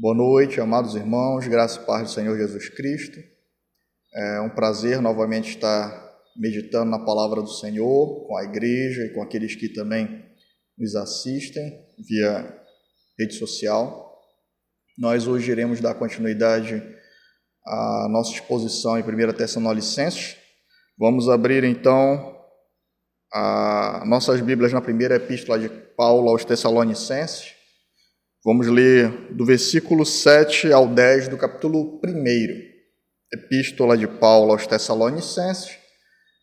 Boa noite, amados irmãos, graça e paz do Senhor Jesus Cristo. É um prazer novamente estar meditando na palavra do Senhor com a igreja e com aqueles que também nos assistem via rede social. Nós hoje iremos dar continuidade à nossa exposição em 1 Tessalonicenses. Vamos abrir então nossas Bíblias na primeira epístola de Paulo aos Tessalonicenses. Vamos ler do versículo 7 ao 10 do capítulo 1, Epístola de Paulo aos Tessalonicenses,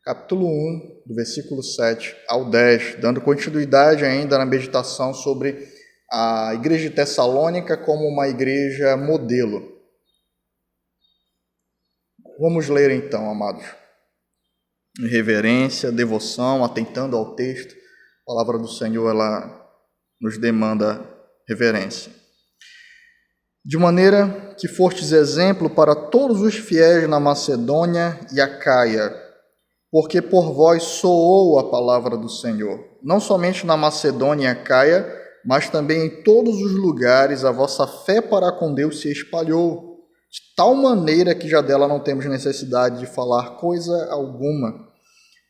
capítulo 1, do versículo 7 ao 10, dando continuidade ainda na meditação sobre a igreja de Tessalônica como uma igreja modelo. Vamos ler então, amados, em reverência, devoção, atentando ao texto. A palavra do Senhor, ela nos demanda reverência. De maneira que fostes exemplo para todos os fiéis na Macedônia e Acaia, porque por vós soou a palavra do Senhor, não somente na Macedônia e Acaia, mas também em todos os lugares a vossa fé para com Deus se espalhou, de tal maneira que já dela não temos necessidade de falar coisa alguma,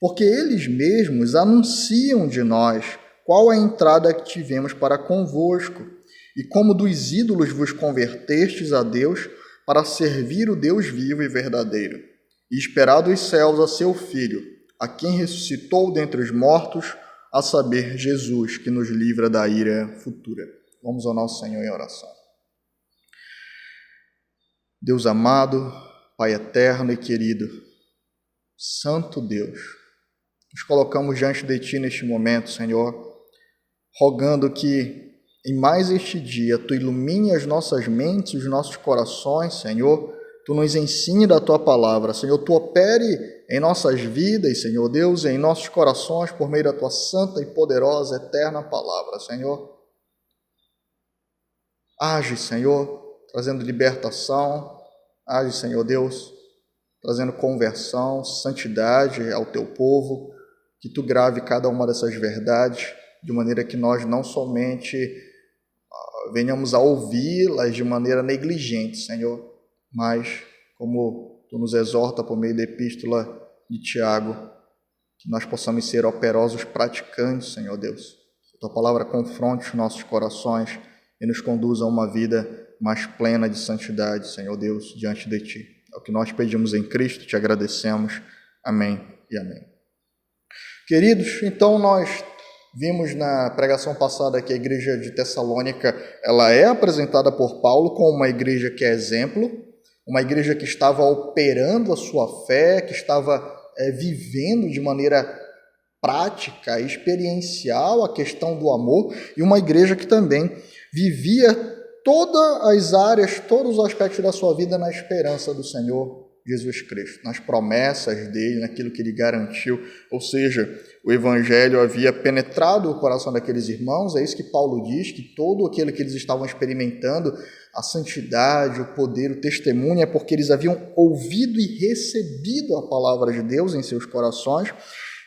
porque eles mesmos anunciam de nós qual a entrada que tivemos para convosco, e como dos ídolos vos convertestes a Deus para servir o Deus vivo e verdadeiro, e esperar dos céus a seu Filho, a quem ressuscitou dentre os mortos, a saber, Jesus, que nos livra da ira futura. Vamos ao nosso Senhor em oração. Deus amado, Pai eterno e querido, Santo Deus, nos colocamos diante de Ti neste momento, Senhor, rogando que em mais este dia Tu ilumine as nossas mentes, os nossos corações, Senhor, Tu nos ensine da Tua palavra, Senhor, Tu opere em nossas vidas, Senhor Deus, e em nossos corações por meio da Tua santa e poderosa, eterna palavra, Senhor. Age, Senhor, trazendo libertação, age, Senhor Deus, trazendo conversão, santidade ao Teu povo, que Tu grave cada uma dessas verdades, de maneira que nós não somente venhamos a ouvi-las de maneira negligente, Senhor, mas como Tu nos exorta por meio da epístola de Tiago, que nós possamos ser operosos praticantes, Senhor Deus. Que Tua palavra confronte os nossos corações e nos conduza a uma vida mais plena de santidade, Senhor Deus, diante de Ti. É o que nós pedimos em Cristo, Te agradecemos. Amém e amém. Queridos, então nós vimos na pregação passada que a igreja de Tessalônica ela é apresentada por Paulo como uma igreja que é exemplo, uma igreja que estava operando a sua fé, que estava vivendo de maneira prática, experiencial a questão do amor, e uma igreja que também vivia todas as áreas, todos os aspectos da sua vida na esperança do Senhor Jesus Cristo, nas promessas dele, naquilo que ele garantiu, ou seja, o evangelho havia penetrado o coração daqueles irmãos, é isso que Paulo diz, que todo aquilo que eles estavam experimentando, a santidade, o poder, o testemunho, é porque eles haviam ouvido e recebido a palavra de Deus em seus corações,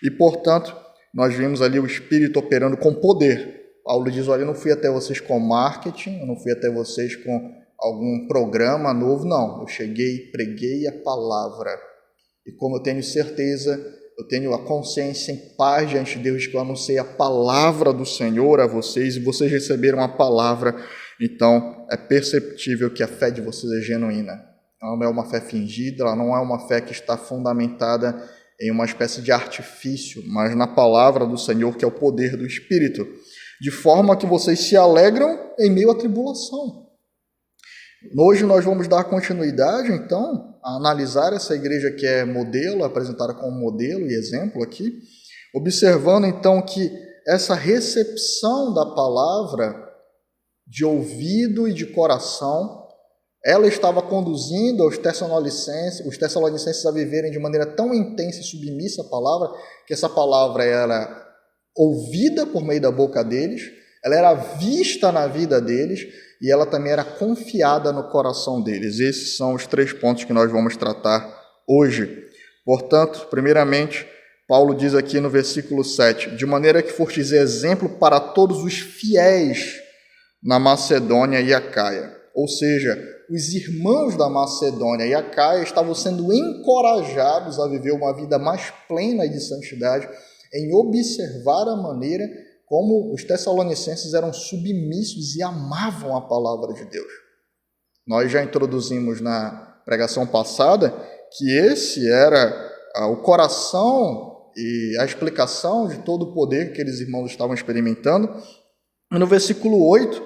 e portanto, nós vimos ali o Espírito operando com poder. Paulo diz, olha, eu não fui até vocês com marketing, eu não fui até vocês com algum programa novo, não. Eu cheguei, preguei a palavra. E como eu tenho certeza, eu tenho a consciência em paz diante de Deus de que eu anunciei a palavra do Senhor a vocês e vocês receberam a palavra, então é perceptível que a fé de vocês é genuína. Ela não é uma fé fingida, ela não é uma fé que está fundamentada em uma espécie de artifício, mas na palavra do Senhor, que é o poder do Espírito, de forma que vocês se alegram em meio à tribulação. Hoje nós vamos dar continuidade, então, a analisar essa igreja que é modelo, apresentada como modelo e exemplo aqui, observando, então, que essa recepção da palavra de ouvido e de coração, ela estava conduzindo os Tessalonicenses a viverem de maneira tão intensa e submissa à palavra, que essa palavra era ouvida por meio da boca deles, ela era vista na vida deles, e ela também era confiada no coração deles. Esses são os 3 pontos que nós vamos tratar hoje. Portanto, primeiramente, Paulo diz aqui no versículo 7, de maneira que fostes exemplo para todos os fiéis na Macedônia e Acaia. ou seja, os irmãos da Macedônia e Acaia estavam sendo encorajados a viver uma vida mais plena de santidade em observar a maneira como os tessalonicenses eram submissos e amavam a palavra de Deus. Nós já introduzimos na pregação passada que esse era o coração e a explicação de todo o poder que aqueles irmãos estavam experimentando. E no versículo 8,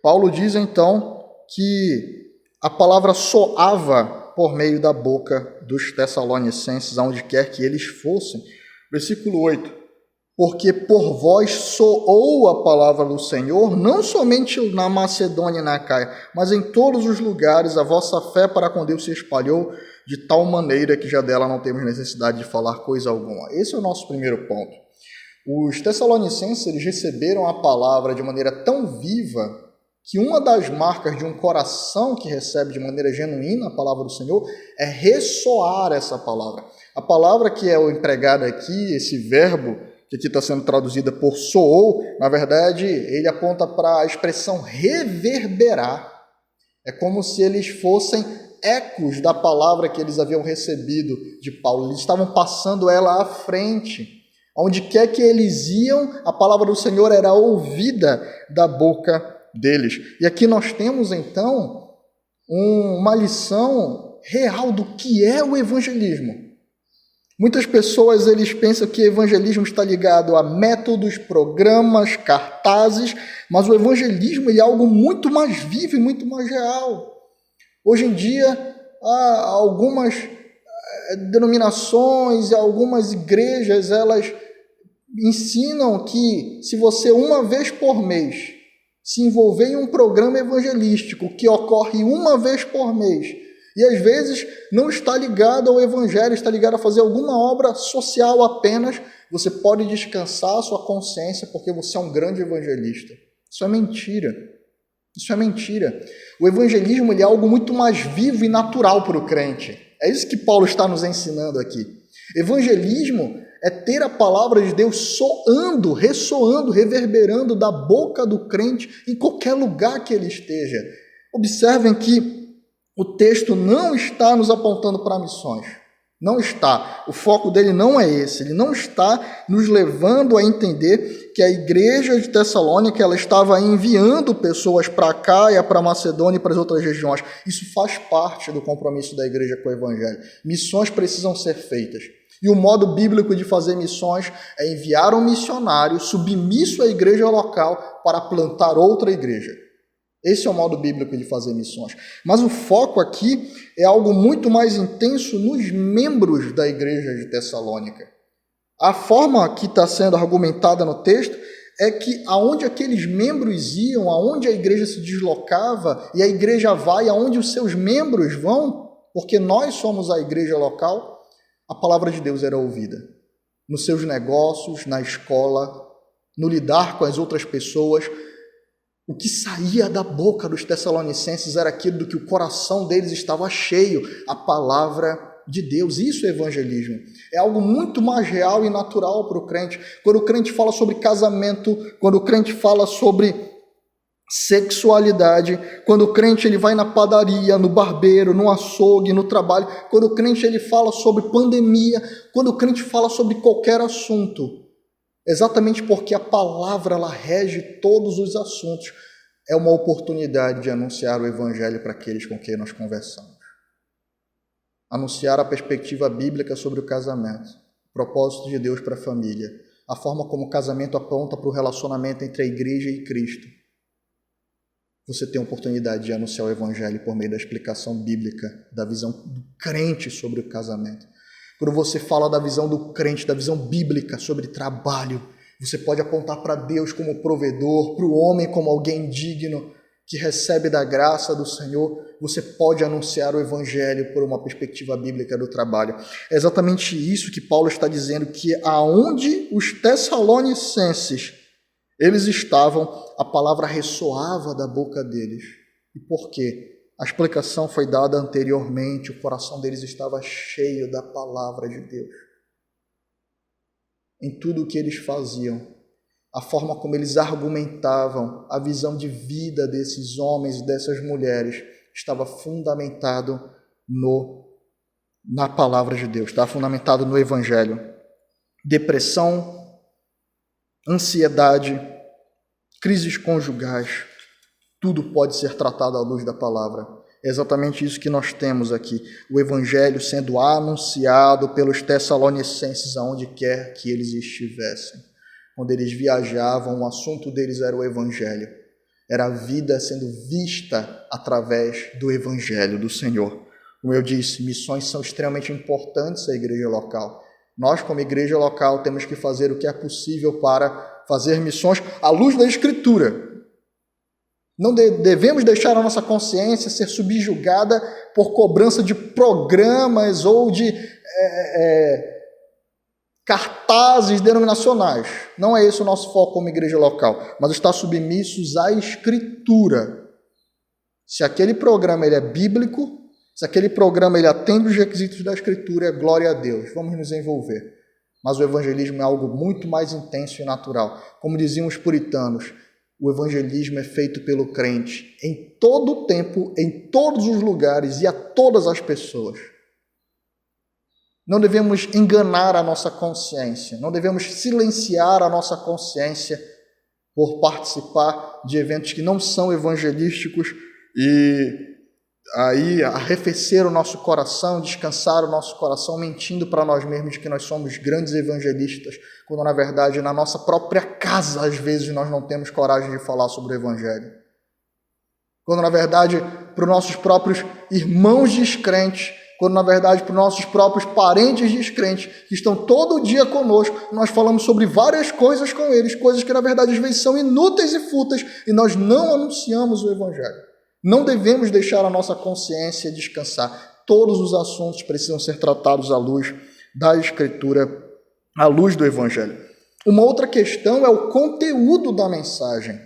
Paulo diz então que a palavra soava por meio da boca dos tessalonicenses, aonde quer que eles fossem. Versículo 8. Porque por vós soou a palavra do Senhor, não somente na Macedônia e na Acaia, mas em todos os lugares a vossa fé para com Deus se espalhou de tal maneira que já dela não temos necessidade de falar coisa alguma. Esse é o nosso primeiro ponto. Os tessalonicenses eles receberam a palavra de maneira tão viva que uma das marcas de um coração que recebe de maneira genuína a palavra do Senhor é ressoar essa palavra. A palavra que é empregada aqui, esse verbo, que aqui está sendo traduzida por soou, na verdade, ele aponta para a expressão reverberar. É como se eles fossem ecos da palavra que eles haviam recebido de Paulo. Eles estavam passando ela à frente. Onde quer que eles iam, a palavra do Senhor era ouvida da boca deles. E aqui nós temos, então, uma lição real do que é o evangelismo. Muitas pessoas eles pensam que evangelismo está ligado a métodos, programas, cartazes, mas o evangelismo ele é algo muito mais vivo e muito mais real. Hoje em dia, há algumas denominações e algumas igrejas, elas ensinam que se você uma vez por mês se envolver em um programa evangelístico que ocorre uma vez por mês, e às vezes não está ligado ao evangelho, está ligado a fazer alguma obra social apenas, você pode descansar a sua consciência porque você é um grande evangelista. Isso é mentira. Isso é mentira. O evangelismo ele é algo muito mais vivo e natural para o crente. É isso que Paulo está nos ensinando aqui. Evangelismo é ter a palavra de Deus soando, ressoando, reverberando da boca do crente em qualquer lugar que ele esteja. Observem que o texto não está nos apontando para missões. Não está. O foco dele não é esse. Ele não está nos levando a entender que a igreja de Tessalônica ela estava enviando pessoas para Acaia, para Macedônia e para as outras regiões. Isso faz parte do compromisso da igreja com o evangelho. Missões precisam ser feitas. E o modo bíblico de fazer missões é enviar um missionário submisso à igreja local para plantar outra igreja. Esse é o modo bíblico de fazer missões. Mas o foco aqui é algo muito mais intenso nos membros da igreja de Tessalônica. A forma que está sendo argumentada no texto é que aonde aqueles membros iam, aonde a igreja se deslocava, e a igreja vai aonde os seus membros vão, porque nós somos a igreja local, a palavra de Deus era ouvida. Nos seus negócios, na escola, no lidar com as outras pessoas, o que saía da boca dos tessalonicenses era aquilo do que o coração deles estava cheio, a palavra de Deus. Isso é evangelismo. É algo muito mais real e natural para o crente. Quando o crente fala sobre casamento, quando o crente fala sobre sexualidade, quando o crente ele vai na padaria, no barbeiro, no açougue, no trabalho, quando o crente ele fala sobre pandemia, quando o crente fala sobre qualquer assunto, exatamente porque a palavra ela rege todos os assuntos, é uma oportunidade de anunciar o evangelho para aqueles com quem nós conversamos. Anunciar a perspectiva bíblica sobre o casamento, o propósito de Deus para a família, a forma como o casamento aponta para o relacionamento entre a igreja e Cristo. Você tem a oportunidade de anunciar o evangelho por meio da explicação bíblica, da visão do crente sobre o casamento. Quando você fala da visão do crente, da visão bíblica sobre trabalho, você pode apontar para Deus como provedor, para o homem como alguém digno, que recebe da graça do Senhor. Você pode anunciar o evangelho por uma perspectiva bíblica do trabalho. É exatamente isso que Paulo está dizendo, que aonde os tessalonicenses eles estavam, a palavra ressoava da boca deles. E por quê? A explicação foi dada anteriormente, o coração deles estava cheio da palavra de Deus. Em tudo o que eles faziam, a forma como eles argumentavam, a visão de vida desses homens e dessas mulheres estava fundamentado na palavra de Deus, estava fundamentado no Evangelho. Depressão, ansiedade, crises conjugais, tudo pode ser tratado à luz da palavra. É exatamente isso que nós temos aqui, o Evangelho sendo anunciado pelos tessalonicenses aonde quer que eles estivessem. Quando eles viajavam, o assunto deles era o Evangelho. Era a vida sendo vista através do Evangelho do Senhor. Como eu disse, missões são extremamente importantes à igreja local. Nós, como igreja local, temos que fazer o que é possível para fazer missões à luz da Escritura. Não devemos deixar a nossa consciência ser subjugada por cobrança de programas ou de cartazes denominacionais. Não é esse o nosso foco como igreja local, mas estar submissos à Escritura. Se aquele programa ele é bíblico, se aquele programa ele atende os requisitos da Escritura, é glória a Deus, vamos nos envolver. Mas o evangelismo é algo muito mais intenso e natural. Como diziam os puritanos, o evangelismo é feito pelo crente em todo o tempo, em todos os lugares e a todas as pessoas. Não devemos enganar a nossa consciência, não devemos silenciar a nossa consciência por participar de eventos que não são evangelísticos e aí arrefecer o nosso coração, descansar o nosso coração, mentindo para nós mesmos de que nós somos grandes evangelistas, quando na verdade na nossa própria casa às vezes nós não temos coragem de falar sobre o evangelho. Quando na verdade para os nossos próprios irmãos descrentes, quando na verdade para os nossos próprios parentes descrentes, que estão todo dia conosco, nós falamos sobre várias coisas com eles, coisas que na verdade às vezes são inúteis e fúteis, e nós não anunciamos o evangelho. Não devemos deixar a nossa consciência descansar. Todos os assuntos precisam ser tratados à luz da Escritura, à luz do Evangelho. Uma outra questão é o conteúdo da mensagem.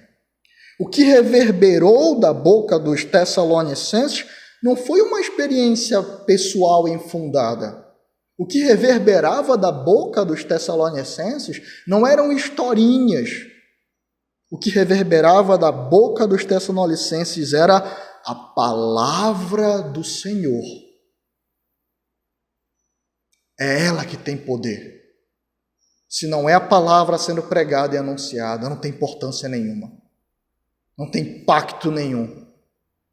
O que reverberou da boca dos tessalonicenses não foi uma experiência pessoal infundada. O que reverberava da boca dos tessalonicenses não eram historinhas. O que reverberava da boca dos tessalonicenses era a palavra do Senhor. É ela que tem poder. Se não é a palavra sendo pregada e anunciada, não tem importância nenhuma. Não tem impacto nenhum.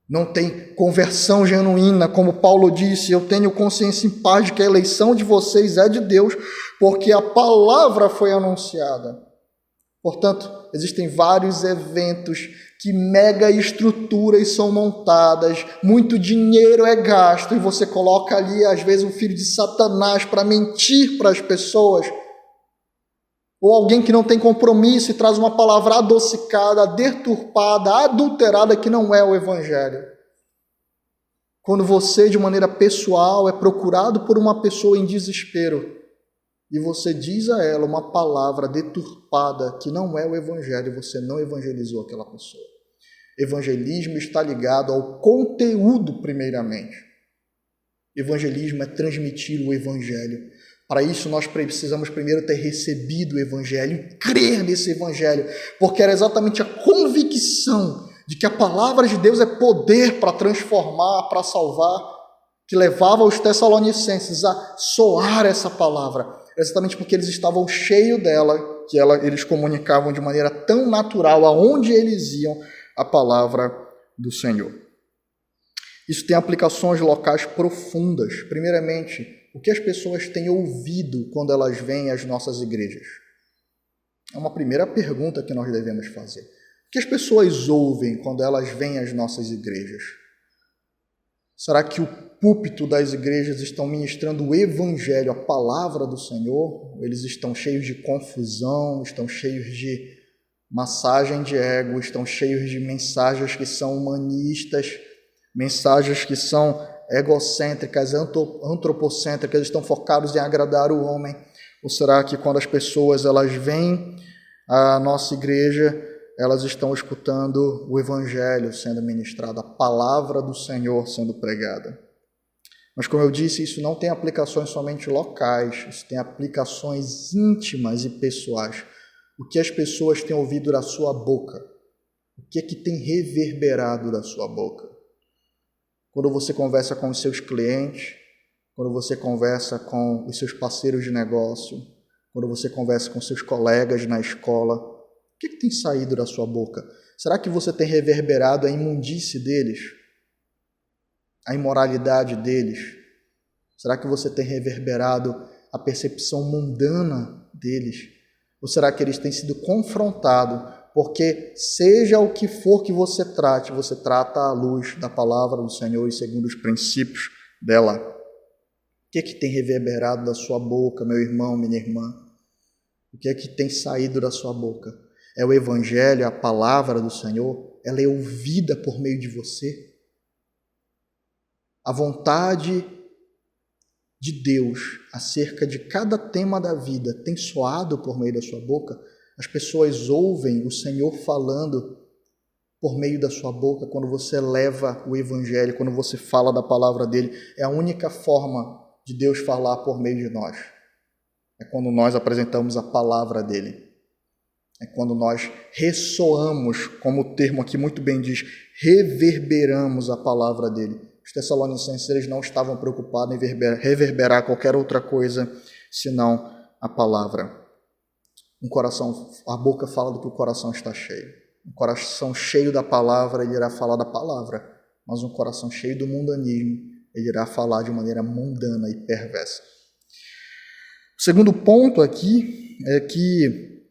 Não tem conversão genuína, como Paulo disse, eu tenho consciência em paz de que a eleição de vocês é de Deus, porque a palavra foi anunciada. Portanto, existem vários eventos que mega estruturas são montadas, muito dinheiro é gasto, e você coloca ali, às vezes, um filho de Satanás para mentir para as pessoas, ou alguém que não tem compromisso e traz uma palavra adocicada, deturpada, adulterada, que não é o Evangelho. Quando você, de maneira pessoal, é procurado por uma pessoa em desespero, e você diz a ela uma palavra deturpada que não é o Evangelho, você não evangelizou aquela pessoa. Evangelismo está ligado ao conteúdo, primeiramente. Evangelismo é transmitir o Evangelho. Para isso, nós precisamos primeiro ter recebido o Evangelho, crer nesse Evangelho, porque era exatamente a convicção de que a palavra de Deus é poder para transformar, para salvar, que levava os tessalonicenses a soar essa palavra. Exatamente porque eles estavam cheios dela, que eles comunicavam de maneira tão natural aonde eles iam a palavra do Senhor. Isso tem aplicações locais profundas. Primeiramente, o que as pessoas têm ouvido quando elas vêm às nossas igrejas? É uma primeira pergunta que nós devemos fazer. O que as pessoas ouvem quando elas vêm às nossas igrejas? Será que o púlpito das igrejas estão ministrando o Evangelho, a palavra do Senhor? Eles estão cheios de confusão, estão cheios de massagem de ego, estão cheios de mensagens que são humanistas, mensagens que são egocêntricas, antropocêntricas, estão focados em agradar o homem? Ou será que quando as pessoas elas vêm à nossa igreja, elas estão escutando o Evangelho sendo ministrado, a palavra do Senhor sendo pregada? Mas, como eu disse, isso não tem aplicações somente locais, isso tem aplicações íntimas e pessoais. O que as pessoas têm ouvido da sua boca? O que é que tem reverberado da sua boca? Quando você conversa com os seus clientes, quando você conversa com os seus parceiros de negócio, quando você conversa com seus colegas na escola, o que tem saído da sua boca? Será que você tem reverberado a imundície deles? A imoralidade deles? Será que você tem reverberado a percepção mundana deles? Ou será que eles têm sido confrontados? Porque seja o que for que você trate, você trata à luz da palavra do Senhor e segundo os princípios dela. O que é que tem reverberado da sua boca, meu irmão, minha irmã? O que é que tem saído da sua boca? É o Evangelho, a palavra do Senhor? Ela é ouvida por meio de você? A vontade de Deus acerca de cada tema da vida tem soado por meio da sua boca? As pessoas ouvem o Senhor falando por meio da sua boca quando você leva o Evangelho, quando você fala da palavra dele. É a única forma de Deus falar por meio de nós. É quando nós apresentamos a palavra dele. É quando nós ressoamos, como o termo aqui muito bem diz, reverberamos a palavra dele. Os Tessalonicenses eles não estavam preocupados em reverberar qualquer outra coisa senão a palavra. A boca fala do que o coração está cheio. Um coração cheio da palavra, ele irá falar da palavra. Mas um coração cheio do mundanismo, ele irá falar de maneira mundana e perversa. O segundo ponto aqui é que,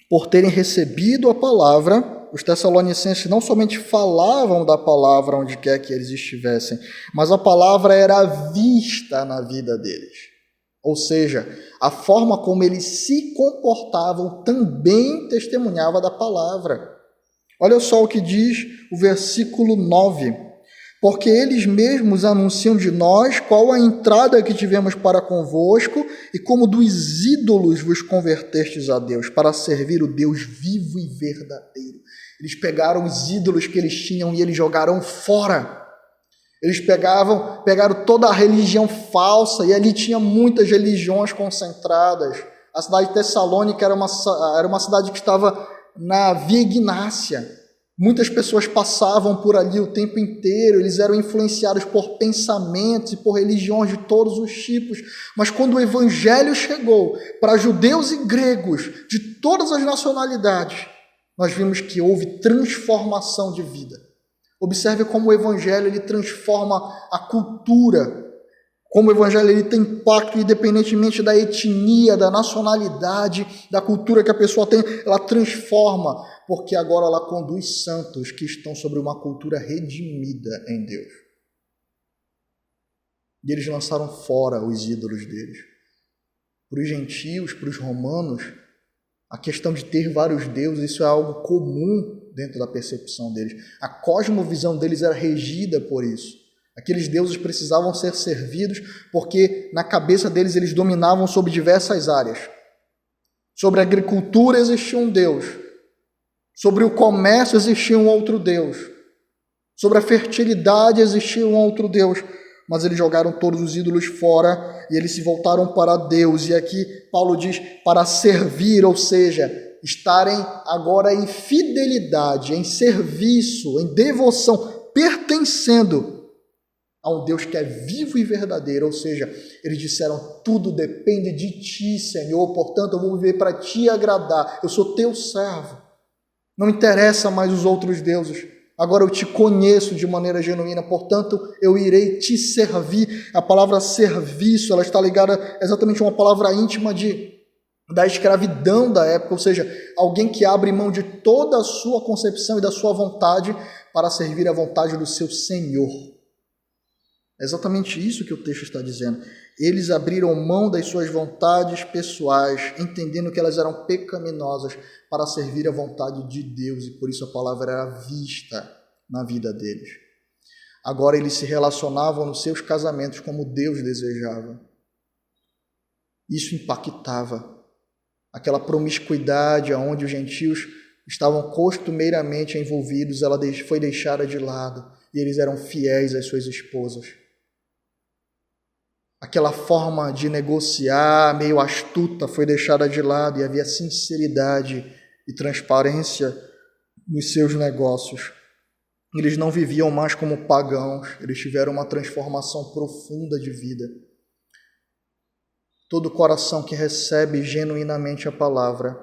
por terem recebido a palavra, os Tessalonicenses não somente falavam da palavra onde quer que eles estivessem, mas a palavra era vista na vida deles. Ou seja, a forma como eles se comportavam também testemunhava da palavra. Olha só o que diz o versículo 9. Porque eles mesmos anunciam de nós qual a entrada que tivemos para convosco e como dos ídolos vos convertestes a Deus, para servir o Deus vivo e verdadeiro. Eles pegaram os ídolos que eles tinham e eles jogaram fora. Eles pegaram toda a religião falsa, e ali tinha muitas religiões concentradas. A cidade de Tessalônica era uma cidade que estava na Via Ignácia. Muitas pessoas passavam por ali o tempo inteiro, eles eram influenciados por pensamentos e por religiões de todos os tipos. Mas quando o Evangelho chegou para judeus e gregos de todas as nacionalidades, nós vimos que houve transformação de vida. Observe como o Evangelho ele transforma a cultura, como o Evangelho ele tem impacto independentemente da etnia, da nacionalidade, da cultura que a pessoa tem, ela transforma, porque agora ela conduz santos que estão sobre uma cultura redimida em Deus. E eles lançaram fora os ídolos deles. Para os gentios, para os romanos, a questão de ter vários deuses, isso é algo comum dentro da percepção deles. A cosmovisão deles era regida por isso. Aqueles deuses precisavam ser servidos porque na cabeça deles eles dominavam sobre diversas áreas. Sobre a agricultura existia um Deus. Sobre o comércio existia um outro Deus. Sobre a fertilidade existia um outro Deus. Mas eles jogaram todos os ídolos fora e eles se voltaram para Deus. E aqui Paulo diz para servir, ou seja, estarem agora em fidelidade, em serviço, em devoção, pertencendo a um Deus que é vivo e verdadeiro. Ou seja, eles disseram, tudo depende de ti, Senhor, portanto eu vou viver para te agradar, eu sou teu servo. Não interessa mais os outros deuses. Agora eu te conheço de maneira genuína, portanto, eu irei te servir. A palavra serviço, ela está ligada exatamente a uma palavra íntima da escravidão da época, ou seja, alguém que abre mão de toda a sua concepção e da sua vontade para servir a vontade do seu Senhor. É exatamente isso que o texto está dizendo. Eles abriram mão das suas vontades pessoais, entendendo que elas eram pecaminosas, para servir a vontade de Deus, e por isso a palavra era vista na vida deles. Agora eles se relacionavam nos seus casamentos como Deus desejava. Isso impactava. Aquela promiscuidade onde os gentios estavam costumeiramente envolvidos, ela foi deixada de lado, e eles eram fiéis às suas esposas. Aquela forma de negociar meio astuta foi deixada de lado e havia sinceridade e transparência nos seus negócios. Eles não viviam mais como pagãos, eles tiveram uma transformação profunda de vida. Todo coração que recebe genuinamente a palavra,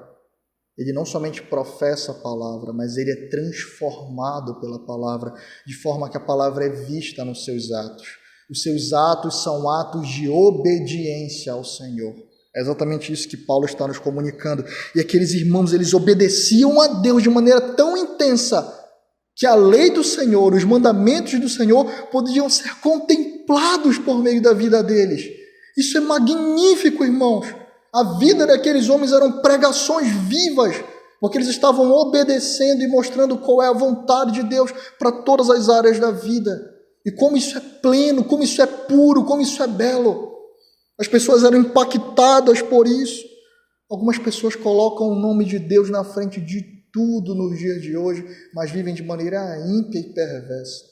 ele não somente professa a palavra, mas ele é transformado pela palavra, de forma que a palavra é vista nos seus atos. Os seus atos são atos de obediência ao Senhor. É exatamente isso que Paulo está nos comunicando. E aqueles irmãos, eles obedeciam a Deus de maneira tão intensa que a lei do Senhor, os mandamentos do Senhor podiam ser contemplados por meio da vida deles. Isso é magnífico, irmãos. A vida daqueles homens eram pregações vivas, porque eles estavam obedecendo e mostrando qual é a vontade de Deus para todas as áreas da vida. E como isso é pleno, como isso é puro, como isso é belo. As pessoas eram impactadas por isso. Algumas pessoas colocam o nome de Deus na frente de tudo nos dias de hoje, mas vivem de maneira ímpia e perversa.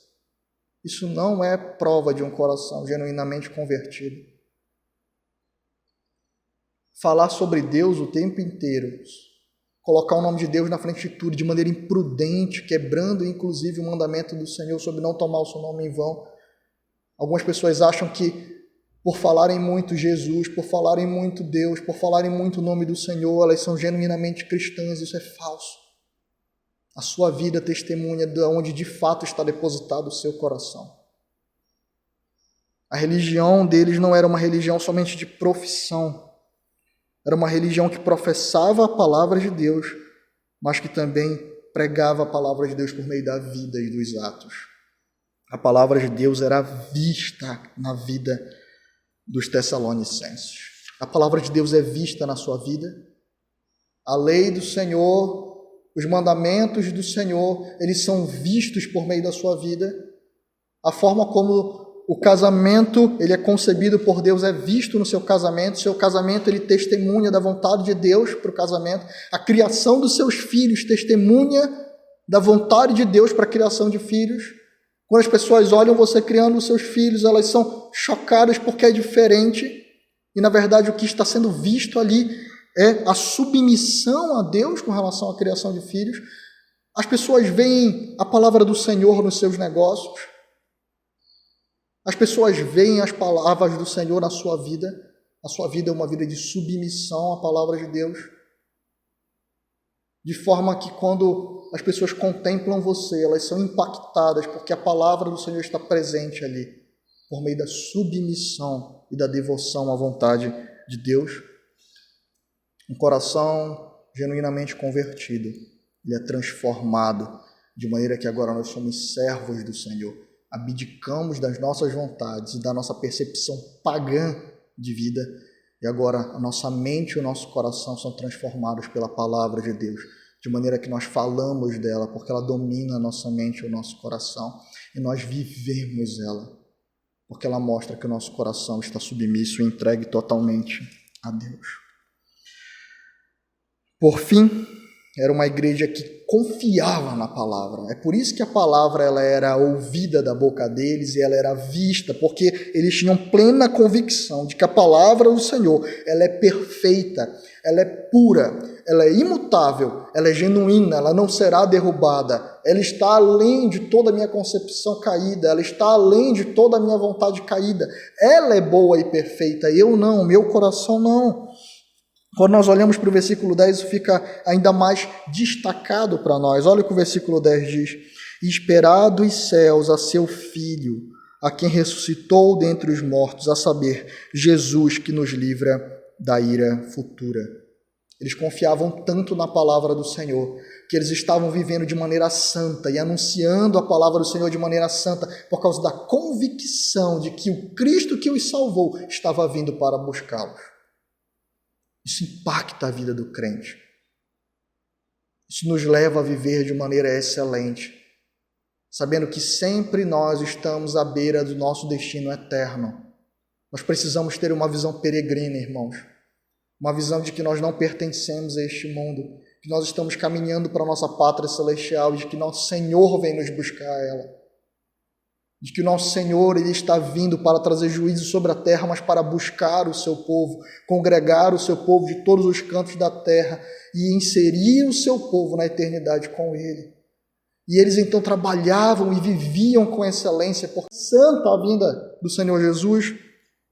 Isso não é prova de um coração genuinamente convertido. Falar sobre Deus o tempo inteiro, colocar o nome de Deus na frente de tudo, de maneira imprudente, quebrando inclusive o mandamento do Senhor sobre não tomar o seu nome em vão. Algumas pessoas acham que por falarem muito Jesus, por falarem muito Deus, por falarem muito o nome do Senhor, elas são genuinamente cristãs. Isso é falso. A sua vida testemunha de onde de fato está depositado o seu coração. A religião deles não era uma religião somente de profissão. Era uma religião que professava a palavra de Deus, mas que também pregava a palavra de Deus por meio da vida e dos atos. A palavra de Deus era vista na vida dos Tessalonicenses. A palavra de Deus é vista na sua vida. A lei do Senhor, os mandamentos do Senhor, eles são vistos por meio da sua vida. A forma como o casamento ele é concebido por Deus é visto no seu casamento. Seu casamento ele testemunha da vontade de Deus para o casamento. A criação dos seus filhos testemunha da vontade de Deus para a criação de filhos. Quando as pessoas olham você criando os seus filhos, elas são chocadas porque é diferente. E, na verdade, o que está sendo visto ali é a submissão a Deus com relação à criação de filhos. As pessoas veem a palavra do Senhor nos seus negócios. As pessoas veem as palavras do Senhor na sua vida. A sua vida é uma vida de submissão à palavra de Deus. De forma que quando as pessoas contemplam você, elas são impactadas porque a palavra do Senhor está presente ali, por meio da submissão e da devoção à vontade de Deus. Um coração genuinamente convertido, ele é transformado, de maneira que agora nós somos servos do Senhor. Abdicamos das nossas vontades e da nossa percepção pagã de vida, e agora a nossa mente e o nosso coração são transformados pela palavra de Deus, de maneira que nós falamos dela, porque ela domina a nossa mente e o nosso coração, e nós vivemos ela, porque ela mostra que o nosso coração está submisso e entregue totalmente a Deus. Por fim, era uma igreja que confiava na palavra. É por isso que a palavra ela era ouvida da boca deles e ela era vista, porque eles tinham plena convicção de que a palavra do Senhor ela é perfeita, ela é pura, ela é imutável, ela é genuína, ela não será derrubada, ela está além de toda a minha concepção caída, ela está além de toda a minha vontade caída. Ela é boa e perfeita, eu não, meu coração não. Quando nós olhamos para o versículo 10, isso fica ainda mais destacado para nós. Olha o que o versículo 10 diz. Esperar dos céus a seu Filho, a quem ressuscitou dentre os mortos, a saber, Jesus que nos livra da ira futura. Eles confiavam tanto na palavra do Senhor, que eles estavam vivendo de maneira santa e anunciando a palavra do Senhor de maneira santa, por causa da convicção de que o Cristo que os salvou estava vindo para buscá-los. Isso impacta a vida do crente. Isso nos leva a viver de maneira excelente, sabendo que sempre nós estamos à beira do nosso destino eterno. Nós precisamos ter uma visão peregrina, irmãos. Uma visão de que nós não pertencemos a este mundo, que nós estamos caminhando para a nossa pátria celestial e de que nosso Senhor vem nos buscar a ela. de que o nosso Senhor ele está vindo para trazer juízo sobre a terra, mas para buscar o seu povo, congregar o seu povo de todos os cantos da terra e inserir o seu povo na eternidade com ele. E eles então trabalhavam e viviam com excelência por santa a vinda do Senhor Jesus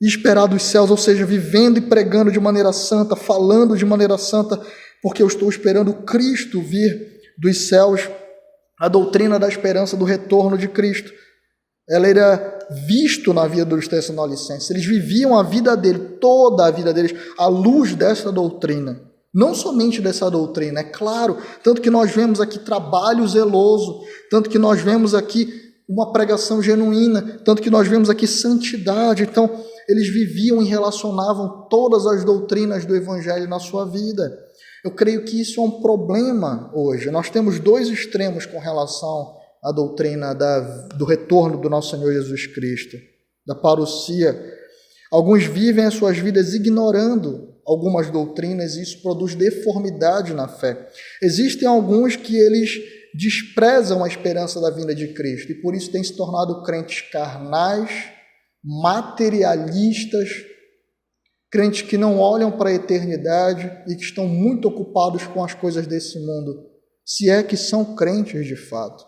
e esperar dos céus, ou seja, vivendo e pregando de maneira santa, falando de maneira santa, porque eu estou esperando Cristo vir dos céus, a doutrina da esperança do retorno de Cristo. Ela era visto na vida dos Tessalonicenses. Eles viviam a vida dele, toda a vida deles, à luz dessa doutrina. Não somente dessa doutrina, é claro, tanto que nós vemos aqui trabalho zeloso, tanto que nós vemos aqui uma pregação genuína, tanto que nós vemos aqui santidade. Então, eles viviam e relacionavam todas as doutrinas do Evangelho na sua vida. Eu creio que isso é um problema hoje. Nós temos dois extremos com relação à doutrina do retorno do nosso Senhor Jesus Cristo, da parousia. Alguns vivem as suas vidas ignorando algumas doutrinas e isso produz deformidade na fé. Existem alguns que eles desprezam a esperança da vinda de Cristo e por isso têm se tornado crentes carnais, materialistas, crentes que não olham para a eternidade e que estão muito ocupados com as coisas desse mundo, se é que são crentes de fato.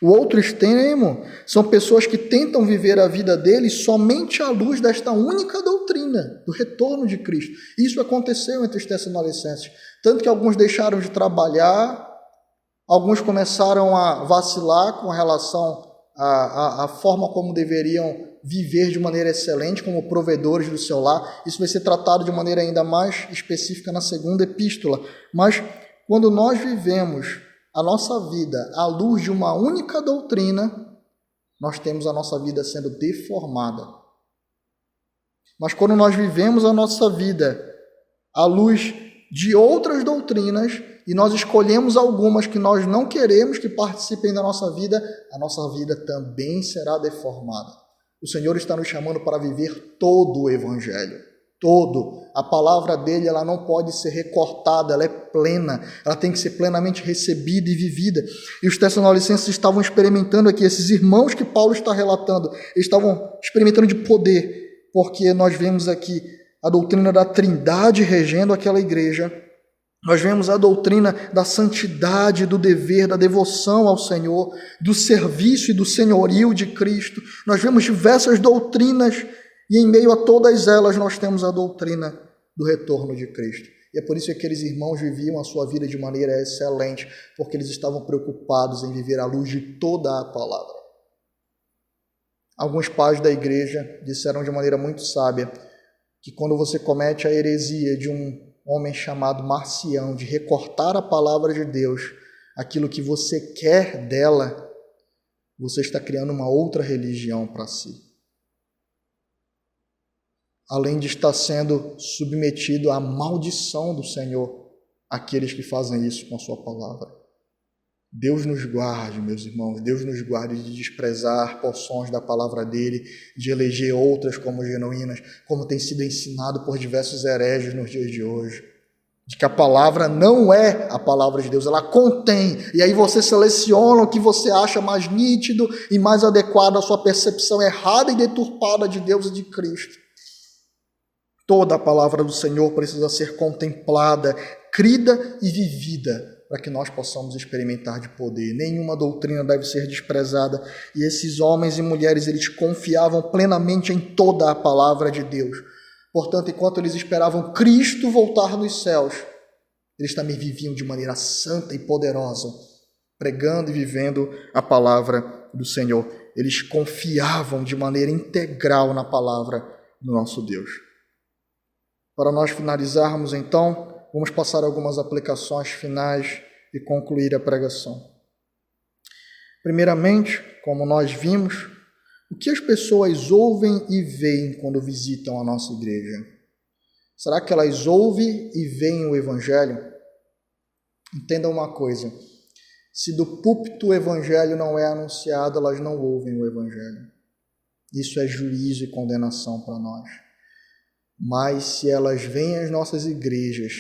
O outro extremo são pessoas que tentam viver a vida deles somente à luz desta única doutrina, do retorno de Cristo. Isso aconteceu entre os Tessalonicenses, tanto que alguns deixaram de trabalhar, alguns começaram a vacilar com relação à forma como deveriam viver de maneira excelente, como provedores do seu lar. Isso vai ser tratado de maneira ainda mais específica na segunda epístola. Mas quando nós vivemos a nossa vida à luz de uma única doutrina, nós temos a nossa vida sendo deformada. Mas quando nós vivemos a nossa vida à luz de outras doutrinas e nós escolhemos algumas que nós não queremos que participem da nossa vida, a nossa vida também será deformada. O Senhor está nos chamando para viver todo o Evangelho. Todo. A palavra dele ela não pode ser recortada, ela é plena, ela tem que ser plenamente recebida e vivida. E os Tessalonicenses estavam experimentando aqui, esses irmãos que Paulo está relatando, eles estavam experimentando de poder, porque nós vemos aqui a doutrina da Trindade regendo aquela igreja, nós vemos a doutrina da santidade, do dever, da devoção ao Senhor, do serviço e do senhorio de Cristo. Nós vemos diversas doutrinas e em meio a todas elas nós temos a doutrina do retorno de Cristo. E é por isso que aqueles irmãos viviam a sua vida de maneira excelente, porque eles estavam preocupados em viver à luz de toda a palavra. Alguns pais da igreja disseram de maneira muito sábia que quando você comete a heresia de um homem chamado Marcião, de recortar a palavra de Deus, aquilo que você quer dela, você está criando uma outra religião para si. Além de estar sendo submetido à maldição do Senhor, aqueles que fazem isso com a sua palavra. Deus nos guarde, meus irmãos, Deus nos guarde de desprezar porções da palavra dele, de eleger outras como genuínas, como tem sido ensinado por diversos hereges nos dias de hoje. De que a palavra não é a palavra de Deus, ela contém, e aí você seleciona o que você acha mais nítido e mais adequado à sua percepção errada e deturpada de Deus e de Cristo. Toda a palavra do Senhor precisa ser contemplada, crida e vivida, para que nós possamos experimentar de poder. Nenhuma doutrina deve ser desprezada. E esses homens e mulheres, eles confiavam plenamente em toda a palavra de Deus. Portanto, enquanto eles esperavam Cristo voltar nos céus, eles também viviam de maneira santa e poderosa, pregando e vivendo a palavra do Senhor. Eles confiavam de maneira integral na palavra do nosso Deus. Para nós finalizarmos, então, vamos passar algumas aplicações finais e concluir a pregação. Primeiramente, como nós vimos, o que as pessoas ouvem e veem quando visitam a nossa igreja? Será que elas ouvem e veem o Evangelho? Entendam uma coisa, se do púlpito o Evangelho não é anunciado, elas não ouvem o Evangelho. Isso é juízo e condenação para nós. Mas se elas vêm às nossas igrejas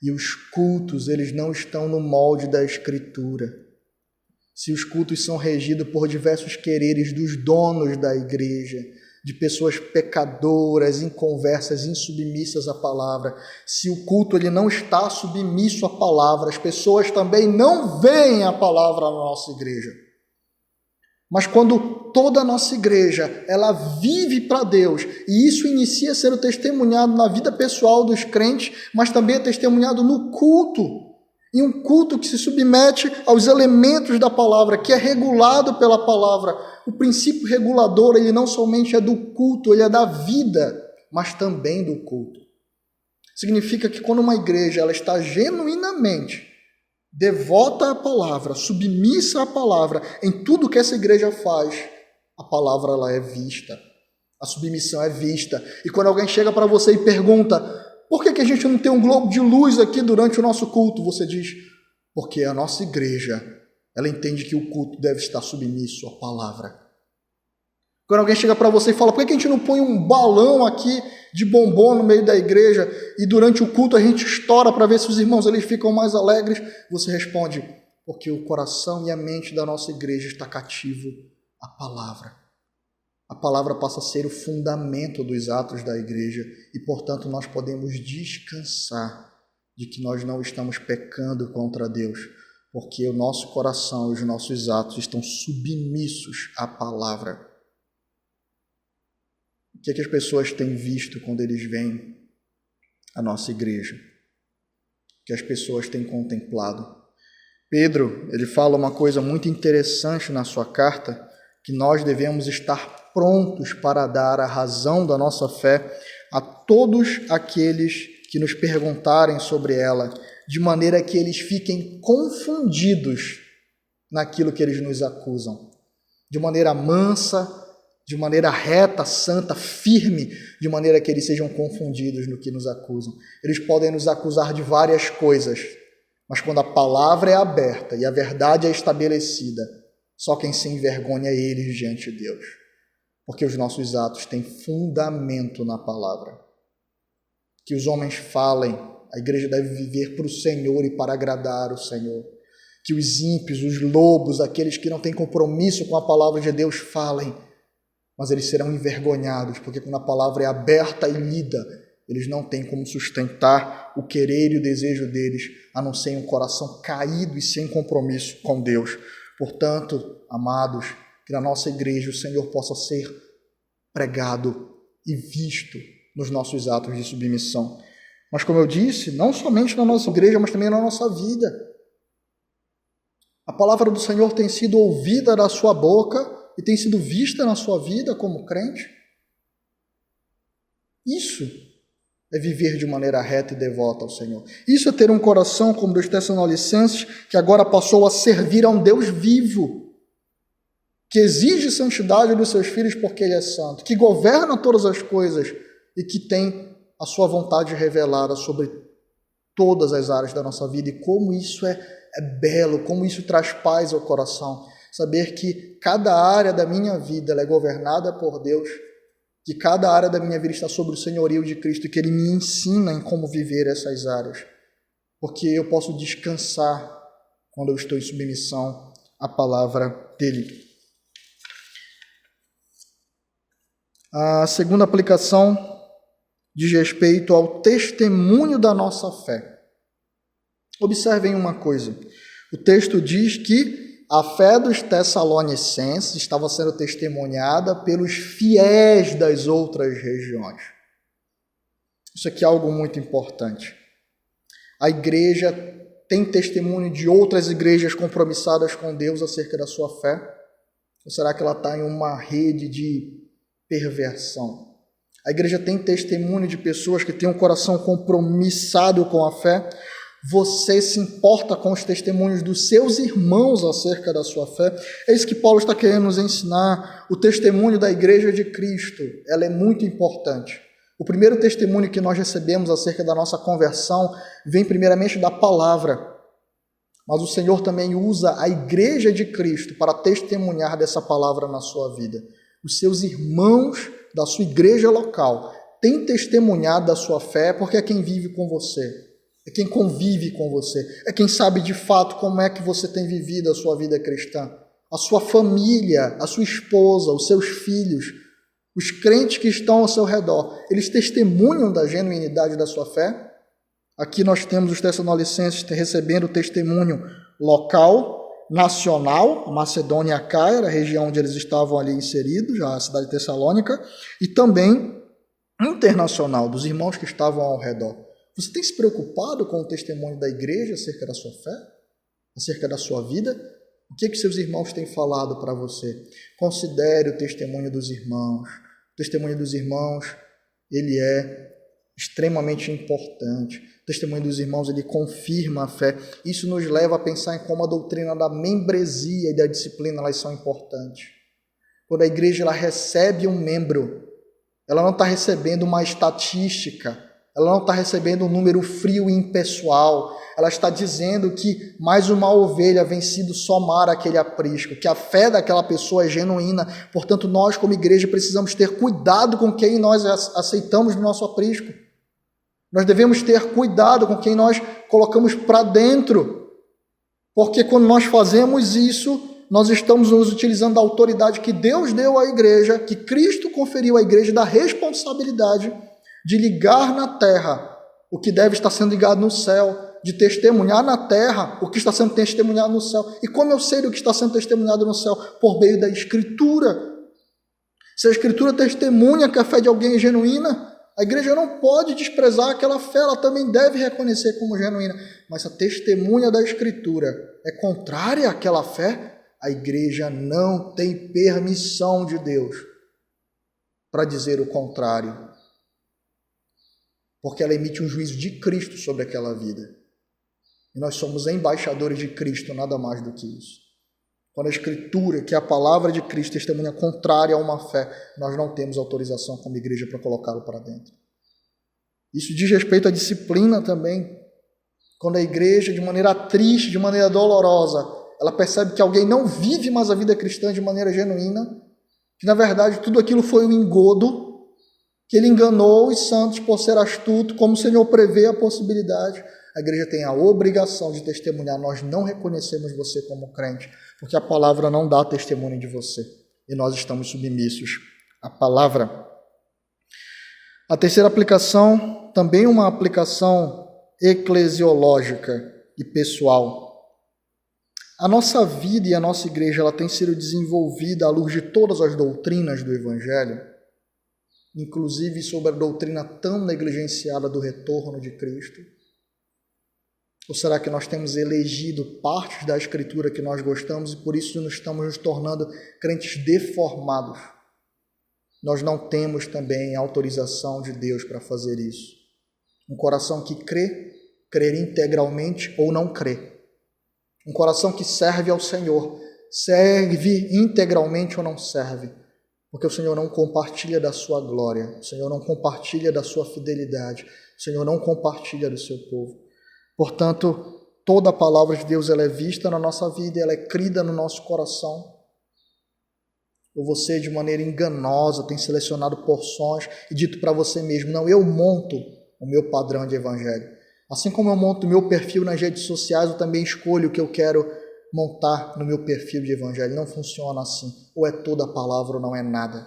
e os cultos eles não estão no molde da Escritura, se os cultos são regidos por diversos quereres dos donos da igreja, de pessoas pecadoras, inconversas, insubmissas à palavra, se o culto ele não está submisso à palavra, as pessoas também não veem a palavra na nossa igreja. Mas quando toda a nossa igreja, ela vive para Deus, e isso inicia a ser testemunhado na vida pessoal dos crentes, mas também é testemunhado no culto, em um culto que se submete aos elementos da palavra, que é regulado pela palavra. O princípio regulador, ele não somente é do culto, ele é da vida, mas também do culto. Significa que quando uma igreja ela está genuinamente devota à palavra, submissa à palavra, em tudo que essa igreja faz, a palavra ela é vista, a submissão é vista. E quando alguém chega para você e pergunta: por que a gente não tem um globo de luz aqui durante o nosso culto? Você diz: porque a nossa igreja, ela entende que o culto deve estar submisso à palavra. Quando alguém chega para você e fala: por que a gente não põe um balão aqui de bombom no meio da igreja e durante o culto a gente estoura para ver se os irmãos eles ficam mais alegres? Você responde: porque o coração e a mente da nossa igreja está cativo à palavra. A palavra passa a ser o fundamento dos atos da igreja e, portanto, nós podemos descansar de que nós não estamos pecando contra Deus, porque o nosso coração e os nossos atos estão submissos à palavra. O que as pessoas têm visto quando eles vêm à nossa igreja? O que as pessoas têm contemplado? Pedro, ele fala uma coisa muito interessante na sua carta, que nós devemos estar prontos para dar a razão da nossa fé a todos aqueles que nos perguntarem sobre ela, de maneira que eles fiquem confundidos naquilo que eles nos acusam. De maneira mansa, de maneira reta, santa, firme, de maneira que eles sejam confundidos no que nos acusam. Eles podem nos acusar de várias coisas, mas quando a palavra é aberta e a verdade é estabelecida, só quem se envergonha é eles diante de Deus. Porque os nossos atos têm fundamento na palavra. Que os homens falem, a igreja deve viver para o Senhor e para agradar o Senhor. Que os ímpios, os lobos, aqueles que não têm compromisso com a palavra de Deus falem, mas eles serão envergonhados, porque quando a palavra é aberta e lida, eles não têm como sustentar o querer e o desejo deles, a não ser um coração caído e sem compromisso com Deus. Portanto, amados, que na nossa igreja o Senhor possa ser pregado e visto nos nossos atos de submissão. Mas, como eu disse, não somente na nossa igreja, mas também na nossa vida. A palavra do Senhor tem sido ouvida da sua boca e tem sido vista na sua vida como crente. Isso é viver de maneira reta e devota ao Senhor. Isso é ter um coração como dos Tessalonicenses, que agora passou a servir a um Deus vivo, que exige santidade dos seus filhos porque Ele é santo, que governa todas as coisas e que tem a sua vontade revelada sobre todas as áreas da nossa vida. E como isso é belo, como isso traz paz ao coração. Saber que cada área da minha vida ela é governada por Deus, que cada área da minha vida está sob o senhorio de Cristo e que Ele me ensina em como viver essas áreas. Porque eu posso descansar quando eu estou em submissão à palavra dEle. A segunda aplicação diz respeito ao testemunho da nossa fé. Observem uma coisa. O texto diz que a fé dos Tessalonicenses estava sendo testemunhada pelos fiéis das outras regiões. Isso aqui é algo muito importante. A igreja tem testemunho de outras igrejas compromissadas com Deus acerca da sua fé? Ou será que ela está em uma rede de perversão? A igreja tem testemunho de pessoas que têm um coração compromissado com a fé? Você se importa com os testemunhos dos seus irmãos acerca da sua fé? É isso que Paulo está querendo nos ensinar. O testemunho da igreja de Cristo, ela é muito importante. O primeiro testemunho que nós recebemos acerca da nossa conversão vem primeiramente da palavra. Mas o Senhor também usa a igreja de Cristo para testemunhar dessa palavra na sua vida. Os seus irmãos da sua igreja local têm testemunhado da sua fé porque é quem vive com você. é quem convive com você, é quem sabe de fato como é que você tem vivido a sua vida cristã. A sua família, a sua esposa, os seus filhos, os crentes que estão ao seu redor, eles testemunham da genuinidade da sua fé? Aqui nós temos os Tessalonicenses recebendo o testemunho local, nacional, a Macedônia e a Acaia, a região onde eles estavam ali inseridos, a cidade de Tessalônica, e também internacional, dos irmãos que estavam ao redor. Você tem se preocupado com o testemunho da igreja acerca da sua fé? Acerca da sua vida? O que seus irmãos têm falado para você? Considere o testemunho dos irmãos. O testemunho dos irmãos, ele é extremamente importante. O testemunho dos irmãos, ele confirma a fé. Isso nos leva a pensar em como a doutrina da membresia e da disciplina elas são importantes. Quando a igreja ela recebe um membro, ela não está recebendo uma estatística, ela não está recebendo um número frio e impessoal, ela está dizendo que mais uma ovelha vem sido somar aquele aprisco, que a fé daquela pessoa é genuína. Portanto, nós como igreja precisamos ter cuidado com quem nós aceitamos no nosso aprisco. Nós devemos ter cuidado com quem nós colocamos para dentro, porque quando nós fazemos isso, nós estamos nos utilizando da autoridade que Deus deu à igreja, que Cristo conferiu à igreja, da responsabilidade de ligar na terra o que deve estar sendo ligado no céu, de testemunhar na terra o que está sendo testemunhado no céu. E como eu sei do que está sendo testemunhado no céu? Por meio da Escritura. Se a Escritura testemunha que a fé de alguém é genuína, a igreja não pode desprezar aquela fé, ela também deve reconhecer como genuína. Mas se a testemunha da Escritura é contrária àquela fé, a igreja não tem permissão de Deus para dizer o contrário, porque ela emite um juízo de Cristo sobre aquela vida. E nós somos embaixadores de Cristo, nada mais do que isso. Quando a Escritura, que é a palavra de Cristo, testemunha contrária a uma fé, nós não temos autorização como igreja para colocá-lo para dentro. Isso diz respeito à disciplina também. Quando a igreja, de maneira triste, de maneira dolorosa, ela percebe que alguém não vive mais a vida cristã de maneira genuína, que na verdade tudo aquilo foi um engodo, que ele enganou os santos por ser astuto, como o Senhor prevê a possibilidade. A igreja tem a obrigação de testemunhar. Nós não reconhecemos você como crente, porque a palavra não dá testemunho de você, e nós estamos submissos à palavra. A terceira aplicação, também uma aplicação eclesiológica e pessoal. A nossa vida e a nossa igreja ela tem sido desenvolvida à luz de todas as doutrinas do Evangelho, inclusive sobre a doutrina tão negligenciada do retorno de Cristo? Ou será que nós temos elegido partes da Escritura que nós gostamos e por isso estamos nos tornando crentes deformados? Nós não temos também a autorização de Deus para fazer isso. Um coração que crê, crer integralmente ou não crê. Um coração que serve ao Senhor, serve integralmente ou não serve, porque o Senhor não compartilha da sua glória, o Senhor não compartilha da sua fidelidade, o Senhor não compartilha do seu povo. Portanto, toda a palavra de Deus ela é vista na nossa vida, ela é crida no nosso coração. Ou você, de maneira enganosa, tem selecionado porções e dito para você mesmo, não, eu monto o meu padrão de evangelho. Assim como eu monto o meu perfil nas redes sociais, eu também escolho o que eu quero montar no meu perfil de evangelho. Não funciona assim. Ou é toda a palavra ou não é nada.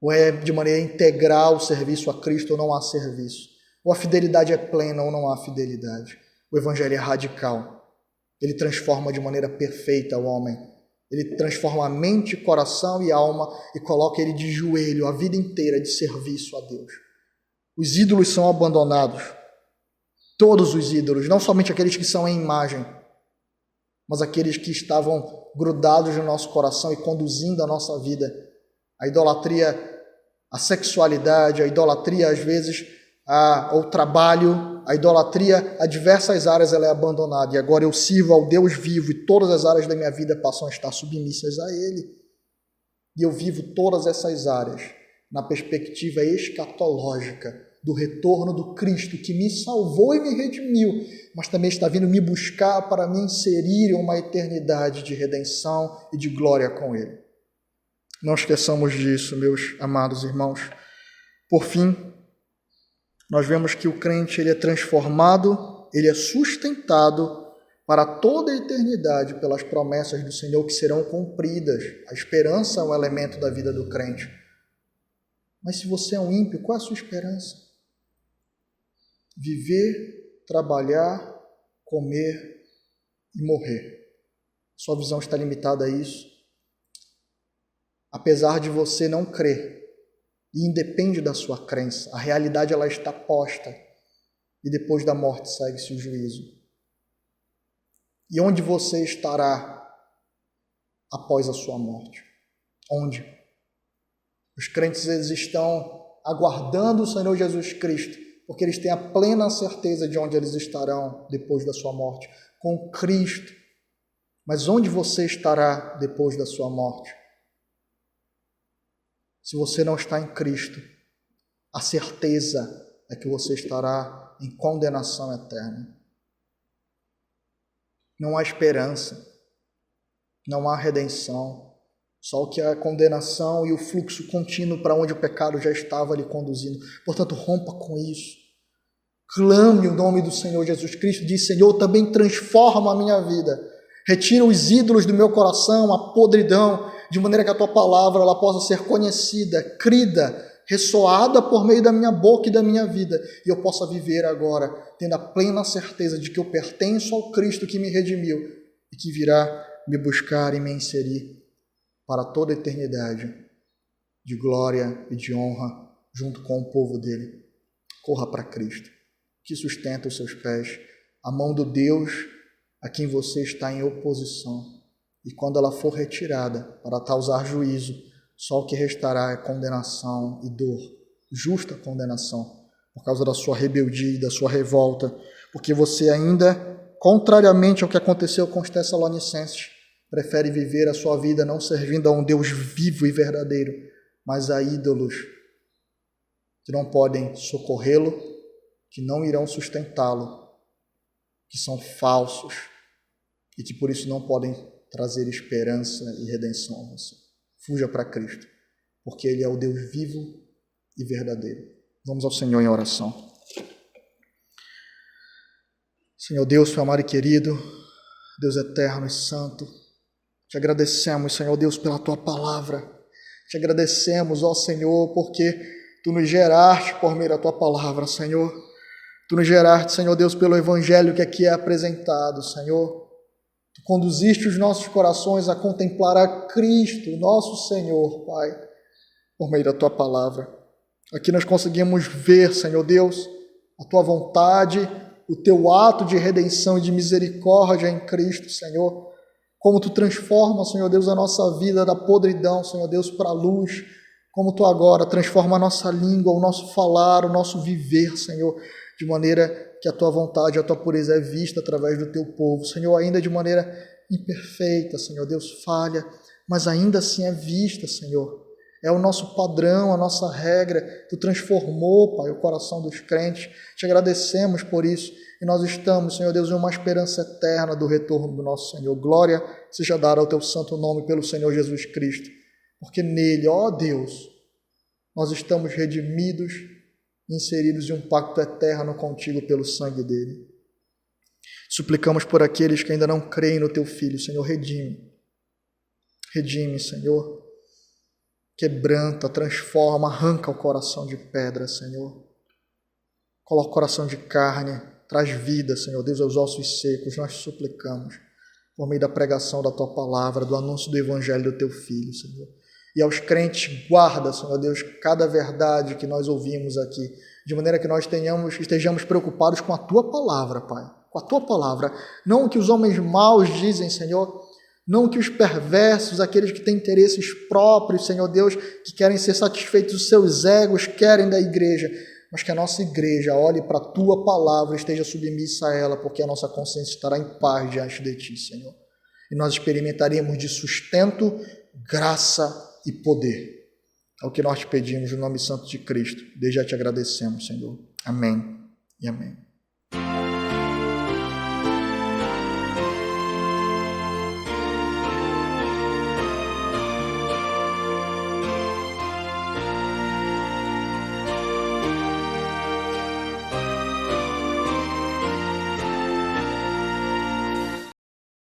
Ou é de maneira integral o serviço a Cristo ou não há serviço. Ou a fidelidade é plena ou não há fidelidade. O evangelho é radical. Ele transforma de maneira perfeita o homem. Ele transforma a mente, coração e alma e coloca ele de joelho a vida inteira de serviço a Deus. Os ídolos são abandonados. Todos os ídolos, não somente aqueles que são em imagem, mas aqueles que estavam grudados no nosso coração e conduzindo a nossa vida. A idolatria, a sexualidade, a idolatria às vezes o trabalho, a idolatria a diversas áreas ela é abandonada. E agora eu sirvo ao Deus vivo e todas as áreas da minha vida passam a estar submissas a Ele. E eu vivo todas essas áreas na perspectiva escatológica do retorno do Cristo que me salvou e me redimiu, mas também está vindo me buscar para me inserir em uma eternidade de redenção e de glória com Ele. Não esqueçamos disso, meus amados irmãos. Por fim, nós vemos que o crente ele é transformado, ele é sustentado para toda a eternidade pelas promessas do Senhor que serão cumpridas. A esperança é um elemento da vida do crente. Mas se você é um ímpio, qual é a sua esperança? Viver, trabalhar, comer e morrer. Sua visão está limitada a isso. Apesar de você não crer, e independe da sua crença, a realidade ela está posta, e depois da morte segue-se o juízo. E onde você estará após a sua morte? Onde? Os crentes eles estão aguardando o Senhor Jesus Cristo, porque eles têm a plena certeza de onde eles estarão depois da sua morte, com Cristo. Mas onde você estará depois da sua morte? Se você não está em Cristo, a certeza é que você estará em condenação eterna. Não há esperança, não há redenção, só o que é a condenação e o fluxo contínuo para onde o pecado já estava lhe conduzindo. Portanto, rompa com isso. Clame o nome do Senhor Jesus Cristo, diz: Senhor, também transforma a minha vida. Retira os ídolos do meu coração, a podridão, de maneira que a tua palavra ela possa ser conhecida, crida, ressoada por meio da minha boca e da minha vida, e eu possa viver agora, tendo a plena certeza de que eu pertenço ao Cristo que me redimiu e que virá me buscar e me inserir para toda a eternidade de glória e de honra junto com o povo dele. Corra para Cristo, que sustenta os seus pés, a mão do Deus a quem você está em oposição, e quando ela for retirada para causar juízo, só o que restará é condenação e dor, justa condenação, por causa da sua rebeldia e da sua revolta, porque você ainda, contrariamente ao que aconteceu com os Tessalonicenses, prefere viver a sua vida não servindo a um Deus vivo e verdadeiro, mas a ídolos que não podem socorrê-lo, que não irão sustentá-lo, que são falsos e que por isso não podem trazer esperança e redenção a você. Fuja para Cristo, porque Ele é o Deus vivo e verdadeiro. Vamos ao Senhor em oração. Senhor Deus, Pai amado e querido, Deus eterno e santo, te agradecemos, Senhor Deus, pela Tua palavra. Te agradecemos, ó Senhor, porque Tu nos geraste por meio da Tua palavra, Senhor. Tu nos geraste, Senhor Deus, pelo Evangelho que aqui é apresentado, Senhor. Tu conduziste os nossos corações a contemplar a Cristo, nosso Senhor, Pai, por meio da Tua palavra. Aqui nós conseguimos ver, Senhor Deus, a Tua vontade, o Teu ato de redenção e de misericórdia em Cristo, Senhor. Como Tu transforma, Senhor Deus, a nossa vida da podridão, Senhor Deus, para a luz. Como Tu agora transforma a nossa língua, o nosso falar, o nosso viver, Senhor, de maneira que a Tua vontade, a Tua pureza é vista através do Teu povo. Senhor, ainda de maneira imperfeita, Senhor Deus, falha, mas ainda assim é vista, Senhor. É o nosso padrão, a nossa regra. Tu transformou, Pai, o coração dos crentes. Te agradecemos por isso. E nós estamos, Senhor Deus, em uma esperança eterna do retorno do nosso Senhor. Glória seja dada ao Teu santo nome pelo Senhor Jesus Cristo. Porque nele, ó Deus, nós estamos redimidos, inseridos em um pacto eterno contigo pelo sangue dele. Suplicamos por aqueles que ainda não creem no Teu Filho, Senhor, redime. Redime, Senhor. Quebranta, transforma, arranca o coração de pedra, Senhor. Coloca o coração de carne, traz vida, Senhor Deus, aos ossos secos. Nós suplicamos por meio da pregação da Tua palavra, do anúncio do Evangelho do Teu Filho, Senhor. E aos crentes, guarda, Senhor Deus, cada verdade que nós ouvimos aqui, de maneira que nós estejamos preocupados com a Tua palavra, Pai, com a Tua palavra, não o que os homens maus dizem, Senhor, não o que os perversos, aqueles que têm interesses próprios, Senhor Deus, que querem ser satisfeitos dos seus egos, querem da igreja, mas que a nossa igreja olhe para a Tua palavra e esteja submissa a ela, porque a nossa consciência estará em paz diante de Ti, Senhor. E nós experimentaremos de sustento, graça e poder. É o que nós te pedimos no nome santo de Cristo. Desde já te agradecemos, Senhor. Amém e amém.